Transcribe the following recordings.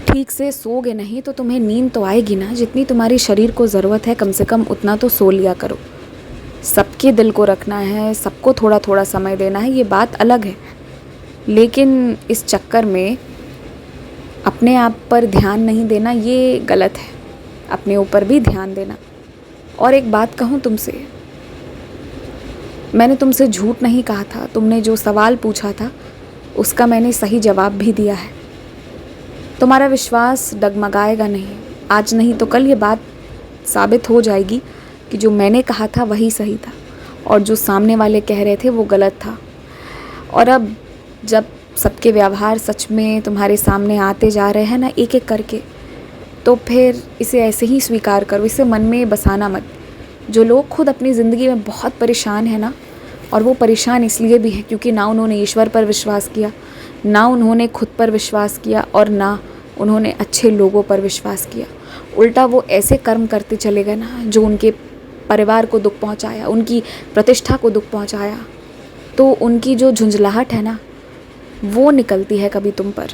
ठीक से सोओगे नहीं तो तुम्हें नींद तो आएगी ना। जितनी तुम्हारी शरीर को ज़रूरत है कम से कम उतना तो सो लिया करो। सबके दिल को रखना है, सबको थोड़ा थोड़ा समय देना है, ये बात अलग है। लेकिन इस चक्कर में अपने आप पर ध्यान नहीं देना ये गलत है। अपने ऊपर भी ध्यान देना। और एक बात कहूँ तुमसे, मैंने तुमसे झूठ नहीं कहा था। तुमने जो सवाल पूछा था उसका मैंने सही जवाब भी दिया है। तुम्हारा विश्वास डगमगाएगा नहीं। आज नहीं तो कल ये बात साबित हो जाएगी कि जो मैंने कहा था वही सही था और जो सामने वाले कह रहे थे वो गलत था। और अब जब सबके व्यवहार सच में तुम्हारे सामने आते जा रहे हैं ना, एक एक करके, तो फिर इसे ऐसे ही स्वीकार करो, इसे मन में बसाना मत। जो लोग खुद अपनी ज़िंदगी में बहुत परेशान हैं ना, और वो परेशान इसलिए भी है क्योंकि ना उन्होंने ईश्वर पर विश्वास किया, ना उन्होंने खुद पर विश्वास किया और ना उन्होंने अच्छे लोगों पर विश्वास किया। उल्टा वो ऐसे कर्म करते चले गए ना जो उनके परिवार को दुख पहुंचाया, उनकी प्रतिष्ठा को दुख पहुंचाया। तो उनकी जो झुंझलाहट है ना वो निकलती है कभी तुम पर,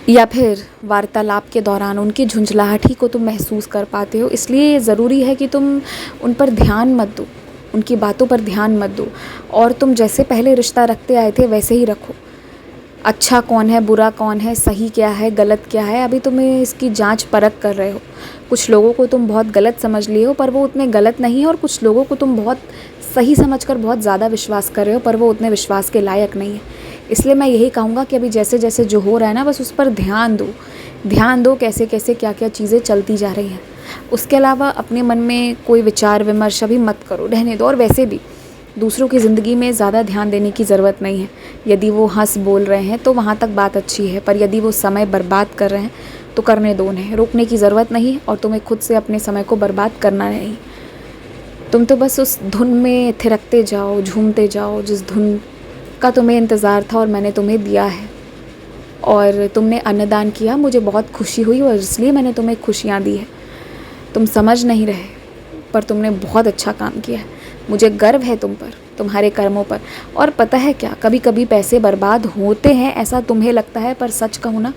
या फिर वार्तालाप के दौरान उनकी झुंझलाहट ही को तुम महसूस कर पाते हो। इसलिए ज़रूरी है कि तुम उन पर ध्यान मत दो, उनकी बातों पर ध्यान मत दो, और तुम जैसे पहले रिश्ता रखते आए थे वैसे ही रखो। अच्छा कौन है, बुरा कौन है, सही क्या है, गलत क्या है, अभी तुम्हें इसकी जांच परख कर रहे हो। कुछ लोगों को तुम बहुत गलत समझ लिए हो पर वो उतने गलत नहीं है, और कुछ लोगों को तुम बहुत सही समझकर बहुत ज़्यादा विश्वास कर रहे हो पर वो उतने विश्वास के लायक नहीं है। इसलिए मैं यही कहूँगा कि अभी जैसे जैसे जो हो रहा है ना, बस उस पर ध्यान दो। ध्यान दो कैसे कैसे क्या क्या चीज़ें चलती जा रही हैं। उसके अलावा अपने मन में कोई विचार विमर्श अभी मत करो, रहने दो। और वैसे भी दूसरों की ज़िंदगी में ज़्यादा ध्यान देने की ज़रूरत नहीं है। यदि वो हंस बोल रहे हैं तो वहाँ तक बात अच्छी है, पर यदि वो समय बर्बाद कर रहे हैं तो करने दो उन्हें। रोकने की ज़रूरत नहीं है और तुम्हें खुद से अपने समय को बर्बाद करना नहीं। तुम तो बस उस धुन में थिरकते जाओ, झूमते जाओ जिस धुन का तुम्हें इंतज़ार था और मैंने तुम्हें दिया है। और तुमने अन्नदान किया, मुझे बहुत खुशी हुई और इसलिए मैंने तुम्हें खुशियाँ दी है। तुम समझ नहीं रहे पर तुमने बहुत अच्छा काम किया है। मुझे गर्व है तुम पर, तुम्हारे कर्मों पर। और पता है क्या, कभी कभी पैसे बर्बाद होते हैं ऐसा तुम्हें लगता है, पर सच कहूँ ना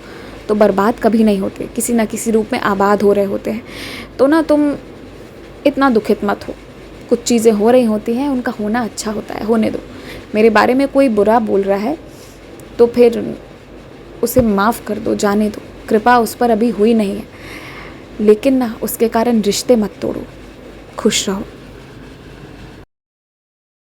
तो बर्बाद कभी नहीं होते, किसी न किसी रूप में आबाद हो रहे होते हैं। तो ना तुम इतना दुखित मत हो। कुछ चीज़ें हो रही होती हैं, उनका होना अच्छा होता है, होने दो। मेरे बारे में कोई बुरा बोल रहा है तो फिर उसे माफ़ कर दो, जाने दो। कृपा उस पर अभी हुई नहीं है, लेकिन ना उसके कारण रिश्ते मत तोड़ो। खुश रहो।